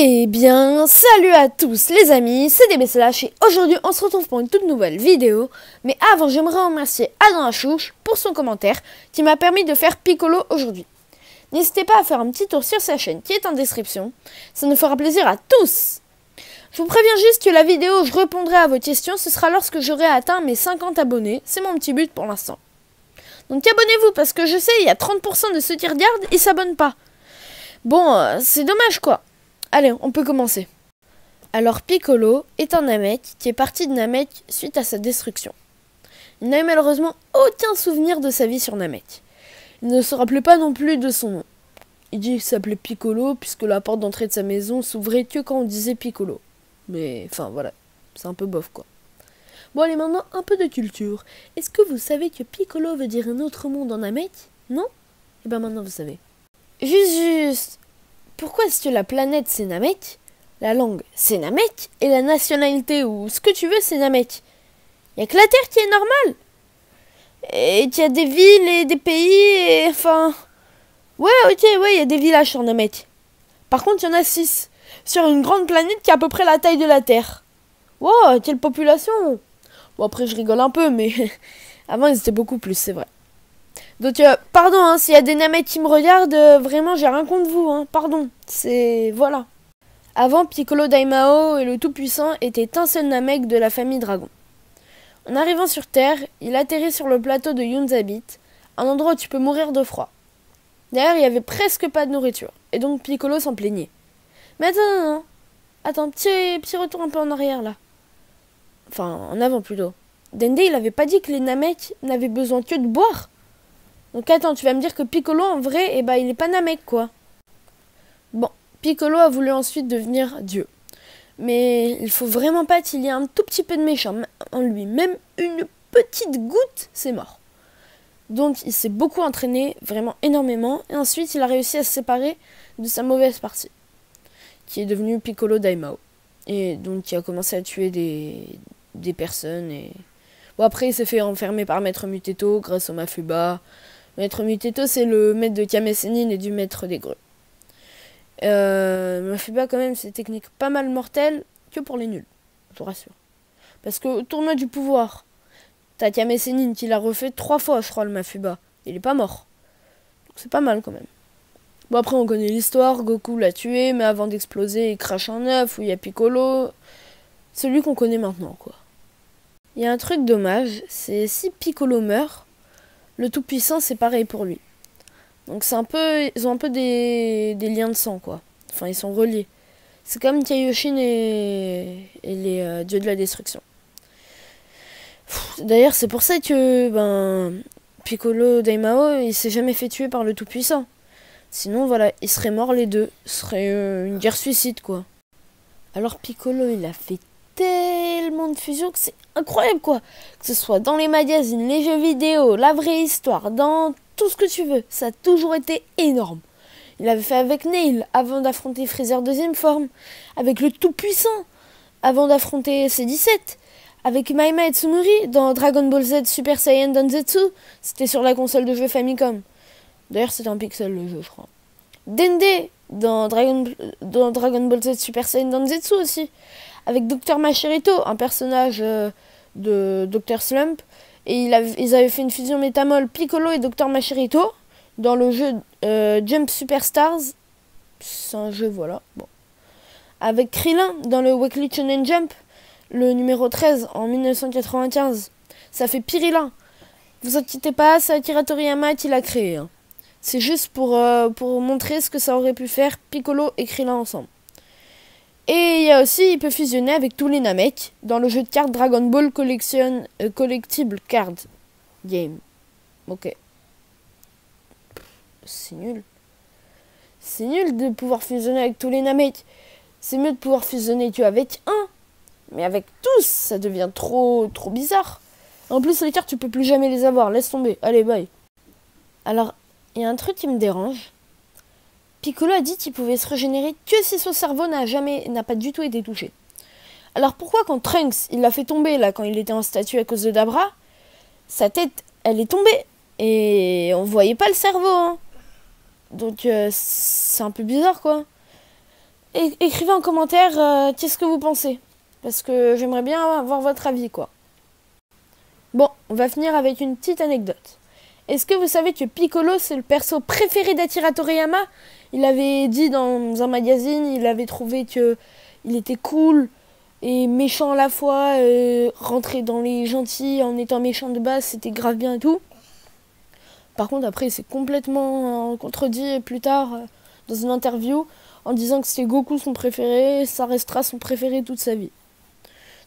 Eh bien, salut à tous les amis, c'est DBSlash et aujourd'hui on se retrouve pour une toute nouvelle vidéo. Mais avant, j'aimerais remercier Adam Achouche pour son commentaire qui m'a permis de faire Piccolo aujourd'hui. N'hésitez pas à faire un petit tour sur sa chaîne qui est en description, ça nous fera plaisir à tous. Je vous préviens juste que la vidéo où je répondrai à vos questions, ce sera lorsque j'aurai atteint mes 50 abonnés, c'est mon petit but pour l'instant. Donc abonnez-vous parce que je sais, il y a 30% de ceux qui regardent, ils s'abonnent pas. Bon, c'est dommage quoi. Allez, on peut commencer. Alors Piccolo est un Namek qui est parti de Namek suite à sa destruction. Il n'avait malheureusement aucun souvenir de sa vie sur Namek. Il ne se rappelait pas non plus de son nom. Il dit qu'il s'appelait Piccolo puisque la porte d'entrée de sa maison s'ouvrait que quand on disait Piccolo. Mais enfin voilà, c'est un peu bof quoi. Bon allez maintenant un peu de culture. Est-ce que vous savez que Piccolo veut dire un autre monde en Namek? Non? Et bien maintenant vous savez. Juste... Pourquoi est-ce que la planète c'est Namek, la langue c'est Namek, et la nationalité ou ce que tu veux c'est Namek? Y a que la Terre qui est normale. Et qu'il y a des villes et des pays et enfin... Ouais ok, ouais, il y a des villages sur Namek. Par contre, il y en a 6. Sur une grande planète qui a à peu près la taille de la Terre. Wow, quelle population! Bon après je rigole un peu, mais avant ils étaient beaucoup plus, c'est vrai. Donc, pardon, hein, s'il y a des Namek qui me regardent, vraiment, j'ai rien contre vous, hein, pardon, c'est... voilà. Avant, Piccolo Daimao et le Tout-Puissant étaient un seul Namek de la famille Dragon. En arrivant sur Terre, il atterrit sur le plateau de Yunzabit, un endroit où tu peux mourir de froid. D'ailleurs, il n'y avait presque pas de nourriture, et donc Piccolo s'en plaignait. Mais attends, non, attends, petit retour un peu en arrière, là. Enfin, en avant, plutôt. Dende, il avait pas dit que les Namek n'avaient besoin que de boire. Donc attends, tu vas me dire que Piccolo, en vrai, eh ben, il est pas Namek, quoi. Bon, Piccolo a voulu ensuite devenir Dieu. Mais il faut vraiment pas qu'il y ait un tout petit peu de méchant en lui. Même une petite goutte, c'est mort. Donc il s'est beaucoup entraîné, vraiment énormément. Et ensuite, il a réussi à se séparer de sa mauvaise partie, qui est devenue Piccolo Daimao. Et donc il a commencé à tuer des personnes. Et bon, après, il s'est fait enfermer par Maître Muteto grâce au Mafuba. Maître Muteto, c'est le maître de Kame Sennin et du maître des greux. Mafuba, quand même, c'est une technique pas mal mortelle que pour les nuls, je vous rassure. Parce que au tournoi du pouvoir, t'as Kame Sennin qui l'a refait 3 fois, je crois, le Mafuba. Il est pas mort. Donc c'est pas mal quand même. Bon, après, on connaît l'histoire. Goku l'a tué, mais avant d'exploser, il crache un œuf où il y a Piccolo. Celui qu'on connaît maintenant, quoi. Il y a un truc dommage, c'est si Piccolo meurt, le Tout-Puissant, c'est pareil pour lui. Donc c'est un peu, ils ont un peu des liens de sang, quoi. Enfin, ils sont reliés. C'est comme Kaioshin et les dieux de la destruction. D'ailleurs, c'est pour ça que Piccolo Daimao, il s'est jamais fait tuer par le Tout-Puissant. Sinon, voilà, ils seraient morts les deux. Ce serait une guerre suicide, quoi. Alors Piccolo, il a fait tellement de fusions que c'est incroyable quoi. Que ce soit dans les magazines, les jeux vidéo, la vraie histoire, dans tout ce que tu veux. Ça a toujours été énorme. Il avait fait avec Nail avant d'affronter Freezer deuxième forme. Avec le Tout-Puissant avant d'affronter C-17. Avec Maima et Tsumuri dans Dragon Ball Z Super Saiyan Danzetsu. C'était sur la console de jeu Famicom. D'ailleurs c'était un pixel le jeu je crois. Dende dans Dragon Ball Z Super Saiyan Danzetsu aussi. Avec Dr Machirito, un personnage de Dr Slump. Et ils avaient fait une fusion métamol Piccolo et Dr Machirito dans le jeu Jump Superstars. C'est un jeu, voilà. Bon. Avec Krillin dans le Weekly Shonen Jump, le numéro 13 en 1995. Ça fait Pirilin. Vous inquiétez pas, c'est Akira Toriyama qui l'a créé. Hein. C'est juste pour montrer ce que ça aurait pu faire Piccolo et Krillin ensemble. Et il y a aussi, il peut fusionner avec tous les Namek dans le jeu de cartes Dragon Ball Collectible Card Game. Ok. C'est nul. C'est nul de pouvoir fusionner avec tous les Namek. C'est mieux de pouvoir fusionner qu'avec un. Mais avec tous, ça devient trop bizarre. En plus, les cartes, tu peux plus jamais les avoir. Laisse tomber. Allez, bye. Alors, il y a un truc qui me dérange. Piccolo a dit qu'il pouvait se régénérer que si son cerveau n'a pas du tout été touché. Alors pourquoi quand Trunks, il l'a fait tomber là quand il était en statue à cause de Dabra, sa tête, elle est tombée et on voyait pas le cerveau. Hein. Donc c'est un peu bizarre quoi. écrivez en commentaire qu'est-ce que vous pensez. Parce que j'aimerais bien avoir votre avis, quoi. Bon, on va finir avec une petite anecdote. Est-ce que vous savez que Piccolo, c'est le perso préféré d'Akira Toriyama? Il avait dit dans un magazine, il avait trouvé que il était cool et méchant à la fois, rentrer dans les gentils en étant méchant de base, c'était grave bien et tout. Par contre, après, c'est complètement contredit plus tard dans une interview en disant que c'était Goku son préféré, ça restera son préféré toute sa vie.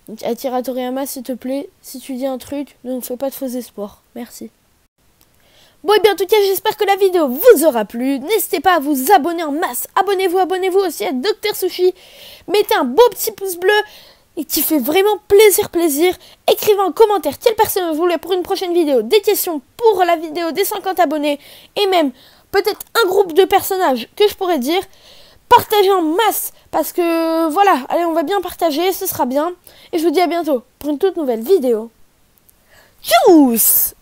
Donc Akira Toriyama, s'il te plaît, si tu dis un truc, ne nous fais pas de faux espoirs. Merci. Bon et bien en tout cas j'espère que la vidéo vous aura plu. N'hésitez pas à vous abonner en masse. Abonnez-vous aussi à Dr Sushi. Mettez un beau petit pouce bleu et qui fait vraiment plaisir. Écrivez en commentaire quelle personne vous voulez pour une prochaine vidéo. Des questions pour la vidéo des 50 abonnés. Et même peut-être un groupe de personnages que je pourrais dire. Partagez en masse parce que voilà, allez on va bien partager, ce sera bien. Et je vous dis à bientôt pour une toute nouvelle vidéo. Tchuss!